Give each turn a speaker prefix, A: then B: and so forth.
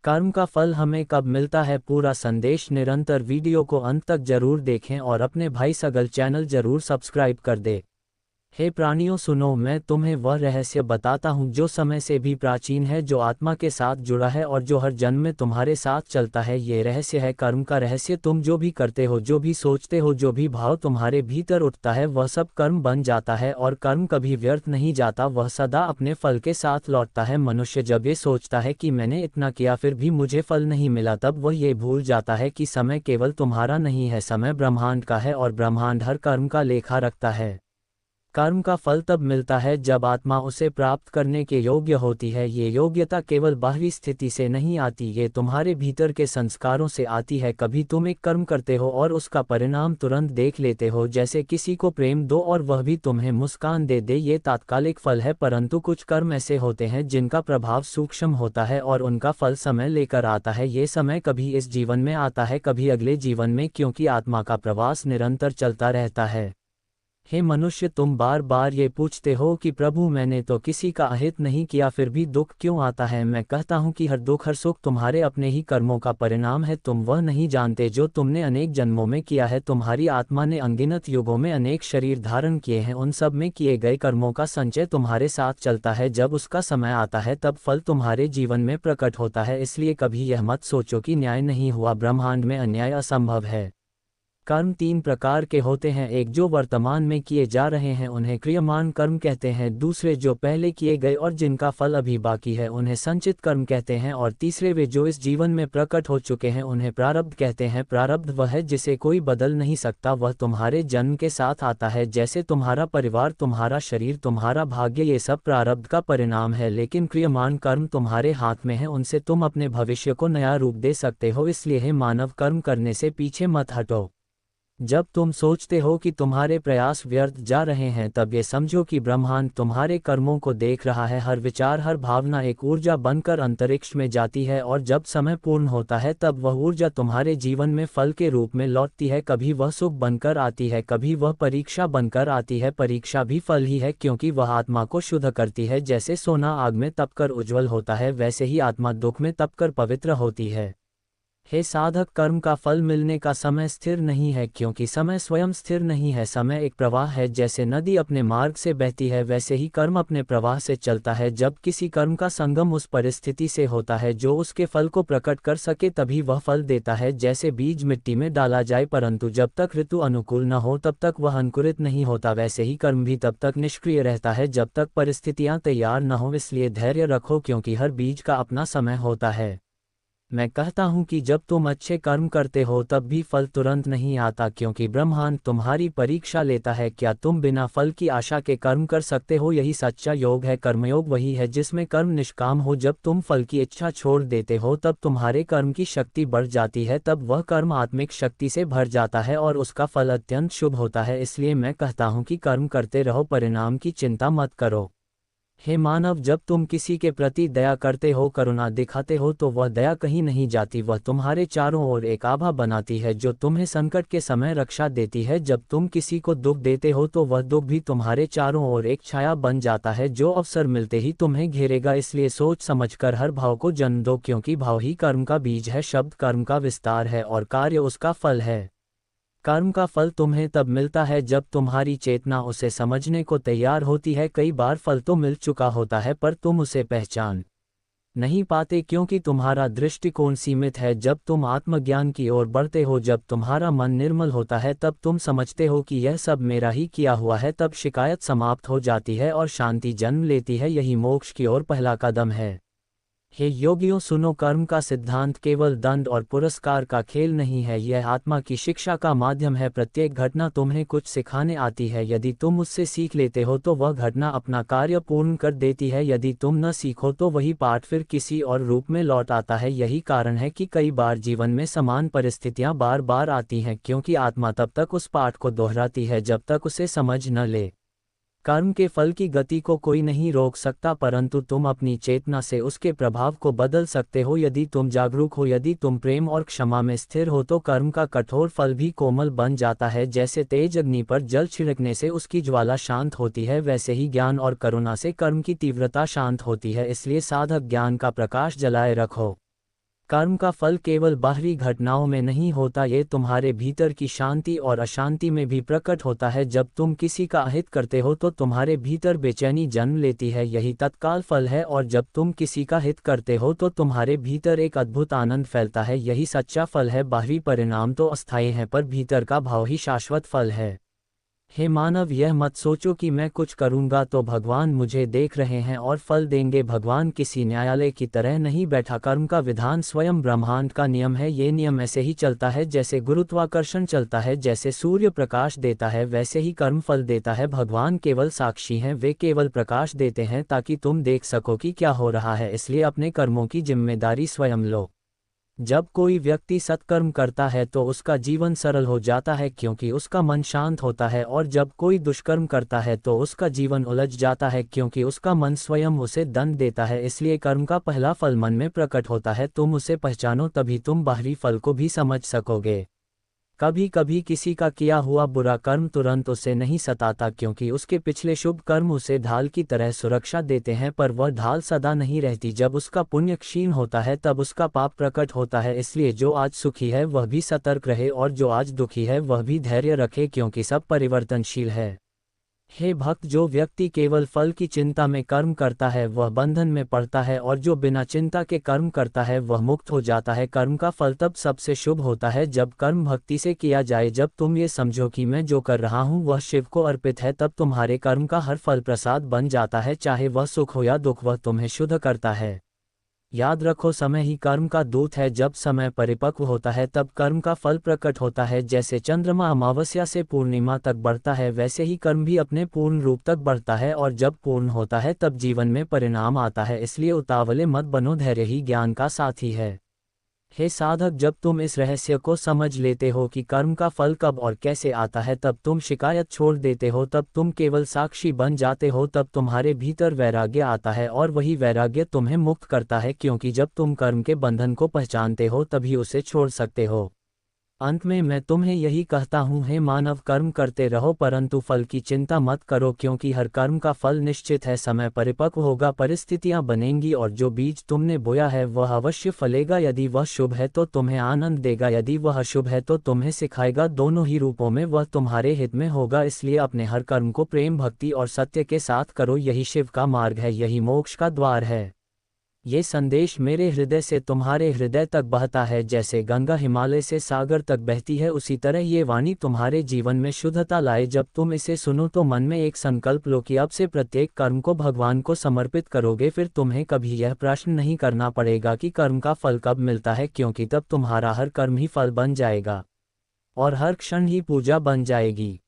A: कर्म का फल हमें कब मिलता है, पूरा संदेश निरंतर वीडियो को अंत तक जरूर देखें और अपने भाई सगल चैनल जरूर सब्सक्राइब कर दे। हे प्राणियों सुनो, मैं तुम्हें वह रहस्य बताता हूँ जो समय से भी प्राचीन है, जो आत्मा के साथ जुड़ा है और जो हर जन्म में तुम्हारे साथ चलता है। ये रहस्य है कर्म का रहस्य। तुम जो भी करते हो, जो भी सोचते हो, जो भी भाव तुम्हारे भीतर उठता है, वह सब कर्म बन जाता है और कर्म कभी व्यर्थ नहीं जाता, वह सदा अपने फल के साथ लौटता है। मनुष्य जब ये सोचता है कि मैंने इतना किया फिर भी मुझे फल नहीं मिला, तब वह ये भूल जाता है कि समय केवल तुम्हारा नहीं है, समय ब्रह्मांड का है और ब्रह्मांड हर कर्म का लेखा रखता है। कर्म का फल तब मिलता है जब आत्मा उसे प्राप्त करने के योग्य होती है। ये योग्यता केवल बाहरी स्थिति से नहीं आती, ये तुम्हारे भीतर के संस्कारों से आती है। कभी तुम एक कर्म करते हो और उसका परिणाम तुरंत देख लेते हो, जैसे किसी को प्रेम दो और वह भी तुम्हें मुस्कान दे दे, ये तात्कालिक फल है। परंतु कुछ कर्म ऐसे होते हैं जिनका प्रभाव सूक्ष्म होता है और उनका फल समय लेकर आता है। ये समय कभी इस जीवन में आता है, कभी अगले जीवन में, क्योंकि आत्मा का प्रवास निरंतर चलता रहता है। हे मनुष्य, तुम बार बार ये पूछते हो कि प्रभु मैंने तो किसी का अहित नहीं किया, फिर भी दुख क्यों आता है। मैं कहता हूँ कि हर दुख हर सुख तुम्हारे अपने ही कर्मों का परिणाम है। तुम वह नहीं जानते जो तुमने अनेक जन्मों में किया है। तुम्हारी आत्मा ने अनगिनत युगों में अनेक शरीर धारण किए हैं, उन सब में किए गए कर्मों का संचय तुम्हारे साथ चलता है। जब उसका समय आता है तब फल तुम्हारे जीवन में प्रकट होता है। इसलिए कभी यह मत सोचो कि न्याय नहीं हुआ, ब्रह्मांड में अन्याय असंभव है। कर्म तीन प्रकार के होते हैं, एक जो वर्तमान में किए जा रहे हैं उन्हें क्रियमान कर्म कहते हैं, दूसरे जो पहले किए गए और जिनका फल अभी बाकी है उन्हें संचित कर्म कहते हैं, और तीसरे वे जो इस जीवन में प्रकट हो चुके हैं उन्हें प्रारब्ध कहते हैं। प्रारब्ध वह है जिसे कोई बदल नहीं सकता, वह तुम्हारे जन्म के साथ आता है, जैसे तुम्हारा परिवार, तुम्हारा शरीर, तुम्हारा भाग्य, ये सब प्रारब्ध का परिणाम है। लेकिन क्रियमान कर्म तुम्हारे हाथ में है, उनसे तुम अपने भविष्य को नया रूप दे सकते हो। इसलिए हे मानव, कर्म करने से पीछे मत हटो। जब तुम सोचते हो कि तुम्हारे प्रयास व्यर्थ जा रहे हैं, तब ये समझो कि ब्रह्मांड तुम्हारे कर्मों को देख रहा है। हर विचार, हर भावना एक ऊर्जा बनकर अंतरिक्ष में जाती है और जब समय पूर्ण होता है तब वह ऊर्जा तुम्हारे जीवन में फल के रूप में लौटती है। कभी वह सुख बनकर आती है, कभी वह परीक्षा बनकर आती है। परीक्षा भी फल ही है, क्योंकि वह आत्मा को शुद्ध करती है। जैसे सोना आग में तपकर उज्जवल होता है, वैसे ही आत्मा दुख में तपकर पवित्र होती है। हे साधक, कर्म का फल मिलने का समय स्थिर नहीं है, क्योंकि समय स्वयं स्थिर नहीं है। समय एक प्रवाह है, जैसे नदी अपने मार्ग से बहती है वैसे ही कर्म अपने प्रवाह से चलता है। जब किसी कर्म का संगम उस परिस्थिति से होता है जो उसके फल को प्रकट कर सके, तभी वह फल देता है। जैसे बीज मिट्टी में डाला जाए, परंतु जब तक ऋतु अनुकूल न हो तब तक वह अंकुरित नहीं होता, वैसे ही कर्म भी तब तक निष्क्रिय रहता है जब तक परिस्थितियां तैयार न हो। इसलिए धैर्य रखो, क्योंकि हर बीज का अपना समय होता है। मैं कहता हूँ कि जब तुम अच्छे कर्म करते हो तब भी फल तुरंत नहीं आता, क्योंकि ब्रह्मांड तुम्हारी परीक्षा लेता है। क्या तुम बिना फल की आशा के कर्म कर सकते हो? यही सच्चा योग है। कर्मयोग वही है जिसमें कर्म निष्काम हो। जब तुम फल की इच्छा छोड़ देते हो तब तुम्हारे कर्म की शक्ति बढ़ जाती है, तब वह कर्म आत्मिक शक्ति से भर जाता है और उसका फल अत्यंत शुभ होता है। इसलिए मैं कहता हूँ कि कर्म करते रहो, परिणाम की चिंता मत करो। हे मानव, जब तुम किसी के प्रति दया करते हो, करुणा दिखाते हो, तो वह दया कहीं नहीं जाती, वह तुम्हारे चारों ओर एक आभा बनाती है जो तुम्हें संकट के समय रक्षा देती है। जब तुम किसी को दुख देते हो तो वह दुख भी तुम्हारे चारों ओर एक छाया बन जाता है जो अवसर मिलते ही तुम्हें घेरेगा। इसलिए सोच समझकर हर भाव को जन्म दो, क्योंकि भाव ही कर्म का बीज है, शब्द कर्म का विस्तार है और कार्य उसका फल है। कर्म का फल तुम्हें तब मिलता है जब तुम्हारी चेतना उसे समझने को तैयार होती है। कई बार फल तो मिल चुका होता है पर तुम उसे पहचान नहीं पाते, क्योंकि तुम्हारा दृष्टिकोण सीमित है। जब तुम आत्मज्ञान की ओर बढ़ते हो, जब तुम्हारा मन निर्मल होता है, तब तुम समझते हो कि यह सब मेरा ही किया हुआ है। तब शिकायत समाप्त हो जाती है और शांति जन्म लेती है। यही मोक्ष की ओर पहला कदम है। हे योगियों सुनो, कर्म का सिद्धांत केवल दंड और पुरस्कार का खेल नहीं है, यह आत्मा की शिक्षा का माध्यम है। प्रत्येक घटना तुम्हें कुछ सिखाने आती है। यदि तुम उससे सीख लेते हो तो वह घटना अपना कार्य पूर्ण कर देती है। यदि तुम न सीखो तो वही पाठ फिर किसी और रूप में लौट आता है। यही कारण है कि कई बार जीवन में समान परिस्थितियां बार बार आती हैं, क्योंकि आत्मा तब तक उस पाठ को दोहराती है जब तक उसे समझ न ले। कर्म के फल की गति को कोई नहीं रोक सकता, परंतु तुम अपनी चेतना से उसके प्रभाव को बदल सकते हो। यदि तुम जागरूक हो, यदि तुम प्रेम और क्षमा में स्थिर हो, तो कर्म का कठोर फल भी कोमल बन जाता है। जैसे तेज अग्नि पर जल छिड़कने से उसकी ज्वाला शांत होती है, वैसे ही ज्ञान और करुणा से कर्म की तीव्रता शांत होती है। इसलिए साधक ज्ञान का प्रकाश जलाए रखो। कर्म का फल केवल बाहरी घटनाओं में नहीं होता, ये तुम्हारे भीतर की शांति और अशांति में भी प्रकट होता है। जब तुम किसी का अहित करते हो तो तुम्हारे भीतर बेचैनी जन्म लेती है, यही तत्काल फल है, और जब तुम किसी का हित करते हो तो तुम्हारे भीतर एक अद्भुत आनंद फैलता है, यही सच्चा फल है। बाहरी परिणाम तो अस्थायी हैं पर भीतर का भाव ही शाश्वत फल है। हे मानव, यह मत सोचो कि मैं कुछ करूंगा तो भगवान मुझे देख रहे हैं और फल देंगे। भगवान किसी न्यायालय की तरह नहीं बैठा। कर्म का विधान स्वयं ब्रह्मांड का नियम है। ये नियम ऐसे ही चलता है जैसे गुरुत्वाकर्षण चलता है, जैसे सूर्य प्रकाश देता है वैसे ही कर्म फल देता है। भगवान केवल साक्षी हैं, वे केवल प्रकाश देते हैं ताकि तुम देख सको कि क्या हो रहा है, इसलिए अपने कर्मों की जिम्मेदारी स्वयं लो। जब कोई व्यक्ति सत्कर्म करता है तो उसका जीवन सरल हो जाता है क्योंकि उसका मन शांत होता है, और जब कोई दुष्कर्म करता है तो उसका जीवन उलझ जाता है क्योंकि उसका मन स्वयं उसे दंड देता है। इसलिए कर्म का पहला फल मन में प्रकट होता है। तुम उसे पहचानो, तभी तुम बाहरी फल को भी समझ सकोगे। कभी कभी किसी का किया हुआ बुरा कर्म तुरंत उसे नहीं सताता क्योंकि उसके पिछले शुभ कर्म उसे ढाल की तरह सुरक्षा देते हैं, पर वह ढाल सदा नहीं रहती। जब उसका पुण्य क्षीण होता है तब उसका पाप प्रकट होता है। इसलिए जो आज सुखी है वह भी सतर्क रहे, और जो आज दुखी है वह भी धैर्य रखे, क्योंकि सब परिवर्तनशील है। हे भक्त, जो व्यक्ति केवल फल की चिंता में कर्म करता है वह बंधन में पड़ता है, और जो बिना चिंता के कर्म करता है वह मुक्त हो जाता है। कर्म का फल तब सबसे शुभ होता है जब कर्म भक्ति से किया जाए। जब तुम ये समझो कि मैं जो कर रहा हूँ वह शिव को अर्पित है, तब तुम्हारे कर्म का हर फल प्रसाद बन जाता है। चाहे वह सुख हो या दुख, वह तुम्हें शुद्ध करता है। याद रखो, समय ही कर्म का दूत है। जब समय परिपक्व होता है तब कर्म का फल प्रकट होता है। जैसे चंद्रमा अमावस्या से पूर्णिमा तक बढ़ता है वैसे ही कर्म भी अपने पूर्ण रूप तक बढ़ता है, और जब पूर्ण होता है तब जीवन में परिणाम आता है। इसलिए उतावले मत बनो, धैर्य ही ज्ञान का साथी है। हे साधक, जब तुम इस रहस्य को समझ लेते हो कि कर्म का फल कब और कैसे आता है, तब तुम शिकायत छोड़ देते हो, तब तुम केवल साक्षी बन जाते हो, तब तुम्हारे भीतर वैराग्य आता है, और वही वैराग्य तुम्हें मुक्त करता है, क्योंकि जब तुम कर्म के बंधन को पहचानते हो तभी उसे छोड़ सकते हो। अंत में मैं तुम्हें यही कहता हूँ, हे मानव, कर्म करते रहो परंतु फल की चिंता मत करो, क्योंकि हर कर्म का फल निश्चित है। समय परिपक्व होगा, परिस्थितियाँ बनेंगी, और जो बीज तुमने बोया है वह अवश्य फलेगा। यदि वह शुभ है तो तुम्हें आनंद देगा, यदि वह अशुभ है तो तुम्हें सिखाएगा। दोनों ही रूपों में वह तुम्हारे हित में होगा। इसलिए अपने हर कर्म को प्रेम, भक्ति और सत्य के साथ करो। यही शिव का मार्ग है, यही मोक्ष का द्वार है। ये संदेश मेरे हृदय से तुम्हारे हृदय तक बहता है। जैसे गंगा हिमालय से सागर तक बहती है, उसी तरह ये वाणी तुम्हारे जीवन में शुद्धता लाए। जब तुम इसे सुनो तो मन में एक संकल्प लो कि अब से प्रत्येक कर्म को भगवान को समर्पित करोगे। फिर तुम्हें कभी यह प्रश्न नहीं करना पड़ेगा कि कर्म का फल कब मिलता है, क्योंकि तब तुम्हारा हर कर्म ही फल बन जाएगा और हर क्षण ही पूजा बन जाएगी।